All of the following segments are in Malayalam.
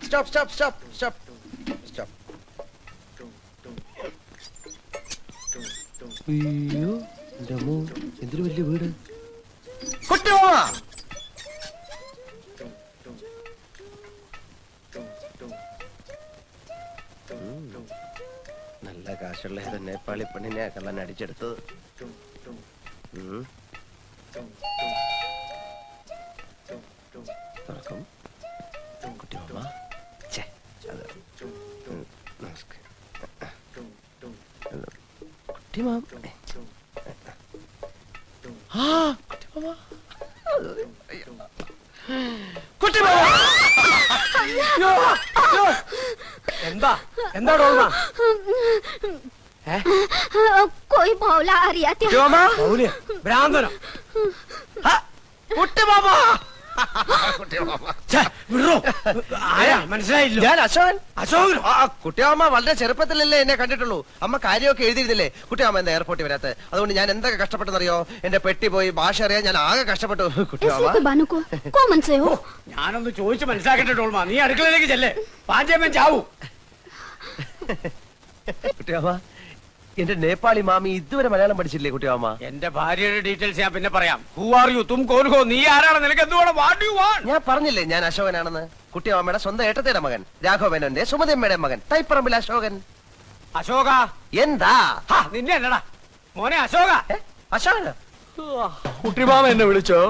Stop stop stop stop stop. അയ്യോ എന്തൊരു വലിയ വീട്. കുട്ടിമാമ നല്ല കാശുള്ള ഏതോ നേപ്പാളി പെണ്ണിനെ കള്ളൻ അടിച്ചെടുത്തത്. തുറക്കും കുട്ടിമാമ. കുട്ടിമാമ കുട്ടിമാമ എന്താ എന്താ ഡോൾമ? कोई मौला आ रहा था। മൗലിയ ഭ്രാന്തനോ? കുട്ടിമാമ മനസ്സിലായില്ല. ഞാൻ അശോകൻ. അശോകൻ കുട്ടിയമ്മ വളരെ ചെറുപ്പത്തിലല്ലേ എന്നെ കണ്ടിട്ടുള്ളൂ. അമ്മ കാര്യമൊക്കെ എഴുതിയിരുന്നില്ലേ? കുട്ടിയമ്മ എന്താ എയർപോർട്ടിൽ വരാത്ത? അതുകൊണ്ട് ഞാൻ എന്തൊക്കെ കഷ്ടപ്പെട്ടെന്നറിയോ? എന്റെ പെട്ടി പോയി ഭാഷ അറിയാൻ ഞാൻ ആകെ കഷ്ടപ്പെട്ടു. ഞാനൊന്ന് ചോദിച്ചു മനസ്സിലാക്കട്ടെ ഡോൾമ. നീ അടുക്കളയിലേക്ക് ചെല്ലേ, പാഞ്ചേമ്മൻ ചാവൂ. കുട്ടിയമ്മ എന്റെ നേപ്പാളി മാമി ഇതുവരെ മലയാളം പഠിച്ചില്ലേ കുട്ടിയമ്മ? എന്റെ ഭാര്യയുടെ ഡീറ്റെയിൽസ് ഞാൻ പിന്നെ പറയാം. Who are you? തും കോൻ ഹോ? നീ ആരാണ്? നിനക്ക് എന്തുവേണം? What you want? ഞാൻ പറഞ്ഞില്ലേ ഞാൻ അശോകനാണെന്ന്. കുട്ടിയമ്മയുടെ സ്വന്തം ഏട്ടത്തിയുടെ മകൻ, രാഘവനന്റെ സുമതിയമ്മയുടെ മകൻ, തൈപ്പറമ്പിൽ അശോകൻ. അശോക എന്താ നിന്നെ അല്ലടാ മോനെ അശോക. അശോകന കുട്ടിമാമ എന്നെ വിളിച്ചോ?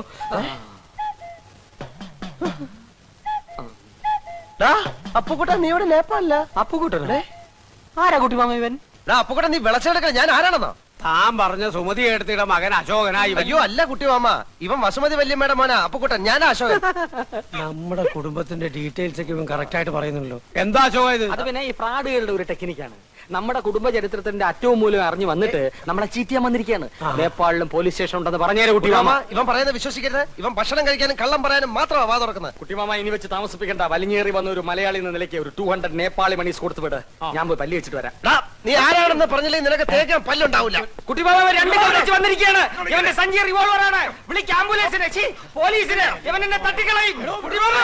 അപ്പുക്കുട്ട നീ ഇവിടെ നേപ്പാളില്ല? അപ്പുക്കുട്ടനെ ആരാ കുട്ടിമാമ? ഇവൻ അപ്പുക്കുട്ട നീ വിളച്ചെടുക്ക. ഞാൻ ആരാണെന്നോ? താൻ പറഞ്ഞ സുമതി എടുത്തിയുടെ മകൻ അശോകനായി. അയ്യോ അല്ല കുട്ടിമാമ, ഇവൻ വസുമതി വല്യമ്മയുടെ മോനാ അപ്പുക്കുട്ടൻ. ഞാൻ അശോകൻ. നമ്മുടെ കുടുംബത്തിന്റെ ഡീറ്റെയിൽസ് ഒക്കെ ഇവൻ കറക്റ്റ് ആയിട്ട് പറയുന്നുണ്ടല്ലോ. എന്താ അശോക ഇത്? അത് പിന്നെ ഈ ഫ്രാഡുകളുടെ ഒരു ടെക്നിക്കാണ്. നമ്മുടെ കുടുംബ ചരിത്രത്തിന്റെ അറ്റവും മൂലം അറിഞ്ഞു വന്നിട്ട് നമ്മളെ ചീറ്റിയാൻ വന്നിരിക്കുകയാണ്. നേപ്പാളിലും പോലീസ് സ്റ്റേഷൻ ഉണ്ടെന്ന് പറഞ്ഞേരെ കുട്ടിമാമ. ഇവൻ പറയുന്നത് വിശ്വസിക്കരുത്. ഇവൻ ഭക്ഷണം കഴിക്കാനും കള്ളം പറയാനും മാത്രമാ വാ തുറക്കുന്നത്. കുട്ടിമാമ ഇനി വെച്ച് താമസിപ്പിക്കണ്ട. വലിഞ്ഞേറി വന്ന ഒരു മലയാളി എന്ന നിലയ്ക്ക് ഒരു 200 നേപ്പാളി മണീസ് കൊടുത്തു വിട്. ഞാൻ പോയി പല്ലി വെച്ചിട്ട് വരാം. നീ ആരാണെന്ന് പറഞ്ഞില്ലേ നിനക്ക് തേക്കാൻ പല്ലുണ്ടാവില്ല. കുട്ടിമാമ 2 കൈ വെച്ച് വന്നിരിക്കുകയാണ്. ഇവന്റെ സഞ്ചി റിവോൾവർ ആണ്. വിളിക്ക് ആംബുലൻസിനെ, പോലീസിനെ. ഇവൻ എന്നെ തട്ടിക്കളയും. കുട്ടിമാമ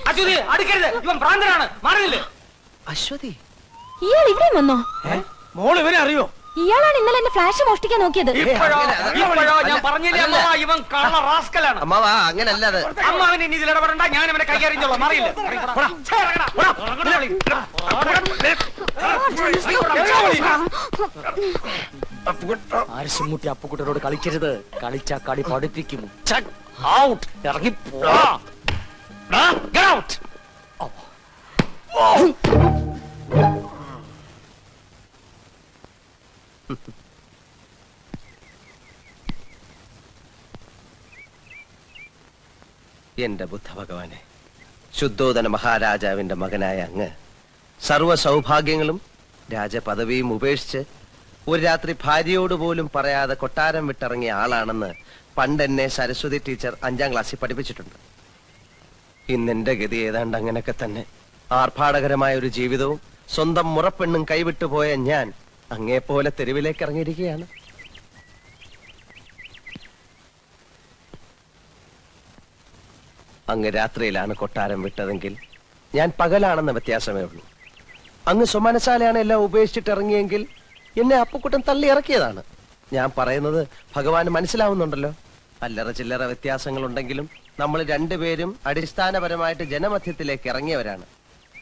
അശ്വതി അടുക്കരുത്, ഇവൻ ഭ്രാന്തനാണ്. മാറുന്നില്ലേ? അശ്വതി ഇയാൾ ഇവിടെ വന്നോ? മോൾ ഇവനെ അറിയോ? ഇയാളാണ് ഇന്നലെ എന്റെ ഫ്ലാഷ് മോഷ്ടിക്കാൻ നോക്കിയത്. ഇപ്പോഴോ ഞാൻ പറഞ്ഞില്ലേ അമ്മ, ഇവൻ കള്ള റാസ്കലാണ്. അമ്മാവാ അങ്ങനല്ല. അത് അമ്മാവനെ ഇനി ഇതിൽ ഇടപെടണ്ട. ഞാൻ ഇവനെ കൈകാര്യം മാറിയില്ല. ആരിശുമുട്ടി അപ്പുക്കുട്ടനോട് കളിക്കരുത്. കളിച്ചാ കളി പഠിപ്പിക്കും. ഇറങ്ങി എന്റെ ബുദ്ധ ഭഗവാനെ, ശുദ്ധോദന മഹാരാജാവിന്റെ മകനായ അങ്ങ് സർവ്വ സൗഭാഗ്യങ്ങളും രാജപദവിയും ഉപേക്ഷിച്ച് ഒരു രാത്രി ഭാര്യയോട് പോലും പറയാതെ കൊട്ടാരം വിട്ടിറങ്ങിയ ആളാണെന്ന് പണ്ട് എന്നെ സരസ്വതി ടീച്ചർ 5ാം ക്ലാസ്സിൽ പഠിപ്പിച്ചിട്ടുണ്ട്. ഇന്നെന്റെ ഗതി ഏതാണ്ട് അങ്ങനെയൊക്കെ തന്നെ. ആർഭാടകരമായ ഒരു ജീവിതവും സ്വന്തം മുറപ്പെണ്ണും കൈവിട്ടുപോയ ഞാൻ അങ്ങേപ്പോലെ തെരുവിലേക്ക് ഇറങ്ങിയിരിക്കുകയാണ്. അങ്ങ് രാത്രിയിലാണ് കൊട്ടാരം വിട്ടതെങ്കിൽ ഞാൻ പകലാണെന്ന വ്യത്യാസമേ ഉള്ളൂ. അങ്ങ് സ്വമനശാലയാണ് എല്ലാം ഉപേക്ഷിച്ചിട്ട് ഇറങ്ങിയെങ്കിൽ എന്നെ അപ്പുക്കുട്ടൻ തള്ളി ഇറക്കിയതാണ്. ഞാൻ പറയുന്നത് ഭഗവാന് മനസ്സിലാവുന്നുണ്ടല്ലോ. അല്ലറ ചില്ലറ വ്യത്യാസങ്ങളുണ്ടെങ്കിലും നമ്മൾ രണ്ടുപേരും അടിസ്ഥാനപരമായിട്ട് ജനമധ്യത്തിലേക്ക് ഇറങ്ങിയവരാണ്.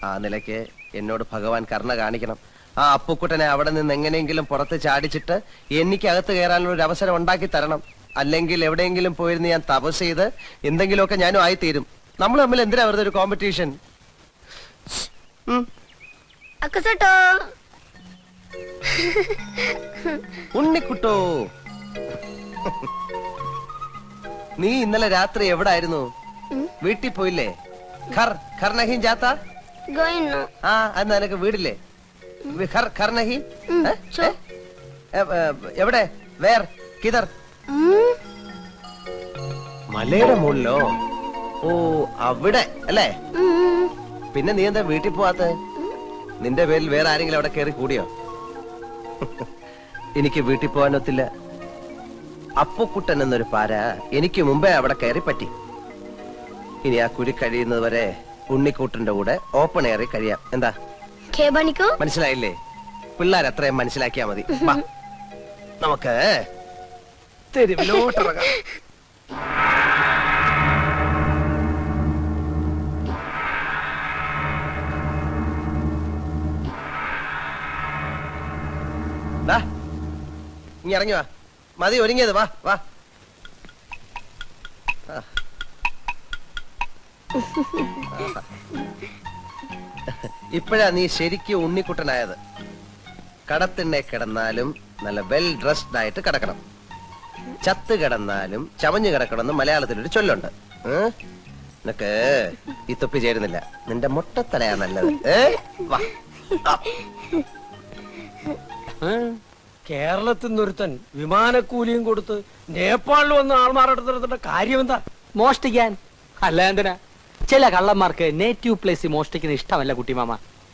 ആ നിലയ്ക്ക് എന്നോട് ഭഗവാൻ കരുണ കാണിക്കണം. ആ അപ്പുക്കുട്ടനെ അവിടെ നിന്ന് എങ്ങനെയെങ്കിലും പുറത്ത് ചാടിച്ചിട്ട് എനിക്ക് അകത്ത് കയറാനുള്ള ഒരു അവസരം ഉണ്ടാക്കി തരണം. അല്ലെങ്കിൽ എവിടെയെങ്കിലും പോയിരുന്ന് ഞാൻ തപസ് ചെയ്ത് എന്തെങ്കിലുമൊക്കെ ഞാനും ആയിത്തീരും. നമ്മൾ തമ്മിൽ എന്തിനാ വെറുതെ ഒരു കോമ്പറ്റീഷൻ? ഉണ്ണിക്കുട്ടോ, നീ ഇന്നലെ രാത്രി എവിടായിരുന്നു? വീട്ടിൽ പോയില്ലേ? ഖർ നഹീം ജാത്താ? ആ എന്നാ നിനക്ക് വീടില്ലേ? ഖർ നഹീം എവിടെ? വേർ കിതർ? മലയുടെ മുകളിലോ? ഓ അവിടെ അല്ലേ? പിന്നെ നീ എന്താ വീട്ടിൽ പോവാത്ത? നിന്റെ പേരിൽ വേറെ ആരെങ്കിലും അവിടെ കയറി കൂടിയോ? എനിക്ക് വീട്ടിൽ പോകാനൊത്തില്ല. അപ്പുക്കുട്ടൻ എന്നൊരു പാര എനിക്ക് മുമ്പേ അവിടെ കയറി പറ്റി. ഇനി ആ കുരി കഴിയുന്നത് വരെ ഉണ്ണിക്കൂട്ടന്റെ കൂടെ ഓപ്പൺ എയറിൽ കഴിയാം. എന്താ മനസ്സിലായില്ലേ? പിള്ളേർ അത്രയും മനസ്സിലാക്കിയാ മതി. വാ, നമുക്ക് തെരുവിലോട്ടിറങ്ങാം. ഇനി ഇറങ്ങി വാ. മതി ഒരുങ്ങിയത്. വാ വാ. ഇപ്പോഴാ നീ ശരിക്കും ഉണ്ണിക്കുട്ടനായത്. കടത്തിണ്ണെ കിടന്നാലും നല്ല വെൽ ഡ്രസ്ഡ് ആയിട്ട് കിടക്കണം. ചത്ത് കിടന്നാലും ചമഞ്ഞു കിടക്കണമെന്ന് മലയാളത്തിലൊരു ചൊല്ലുണ്ട്. നിനക്ക് ഈ തൊപ്പി ചേരുന്നില്ല. നിന്റെ മുട്ടത്തലയാ നല്ലത്. വാ. കേരളത്തിൽ നിന്നൊരുത്തൻ വിമാനക്കൂലിയും കൊടുത്ത് നേപ്പാളിൽ വന്ന ആൾമാരെടുത്തിട്ട് കാര്യം എന്താ? മോഷ്ടിക്കാൻ. അല്ല എന്തിനാ? ചില കള്ളന്മാർക്ക് നേറ്റീവ് പ്ലേസ് മോഷ്ടിക്കുന്ന ഇഷ്ടമല്ല കുട്ടിമാമ.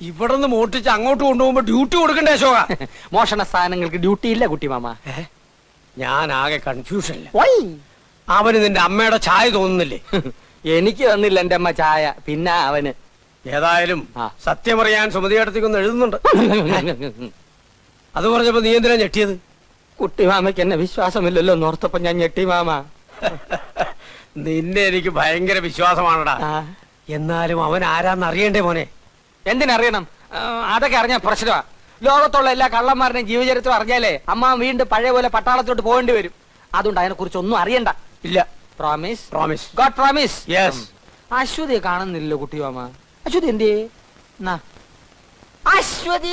ഇവിടെ നിന്ന് മോഷ്ടിച്ച് അങ്ങോട്ട് കൊണ്ടുപോകുമ്പോ ഡ്യൂട്ടി കൊടുക്കണ്ടേ അശോക? മോഷണ സാധനങ്ങൾക്ക് ഡ്യൂട്ടി ഇല്ല കുട്ടിമാമ. ഞാൻ ആകെ കൺഫ്യൂഷനില്ല. അവന് നിന്റെ അമ്മയുടെ ചായ തോന്നുന്നില്ലേ? എനിക്ക് തന്നില്ല എന്റെ അമ്മ ചായ. പിന്നെ അവന് ഏതായാലും സത്യമറിയാൻ സുമതിയേടത്തേക്കൊന്ന് എഴുതുന്നുണ്ട്. അത് പറഞ്ഞപ്പോ നീ എന്തിനാ ഞെട്ടിയത്? കുട്ടിമാമയ്ക്ക് എന്നെ വിശ്വാസമില്ലല്ലോ എന്നോർത്തപ്പോ ഞാൻ ഞെട്ടി മാമ. നിന്നെ എനിക്ക് ഭയങ്കര വിശ്വാസമാണടാ. എന്നാലും അവൻ ആരാന്ന് അറിയണ്ടേ മോനെ? എന്തിനറിയണം? അതൊക്കെ അറിഞ്ഞ പ്രശ്നമാ. ലോകത്തുള്ള എല്ലാ കള്ളന്മാരുടെയും ജീവചരിത്രം അറിഞ്ഞാലേ അമ്മ വീണ്ടും പഴയ പോലെ പട്ടാളത്തോട്ട് പോകേണ്ടി വരും. അതുകൊണ്ട് അതിനെ കുറിച്ച് ഒന്നും അറിയണ്ട. ഇല്ല. Promise? Promise. God promise. Yes. അശ്വതിയെ കാണുന്നില്ലല്ലോ കുട്ടിമാമ. അശ്വതി എന്തേ? അശ്വതി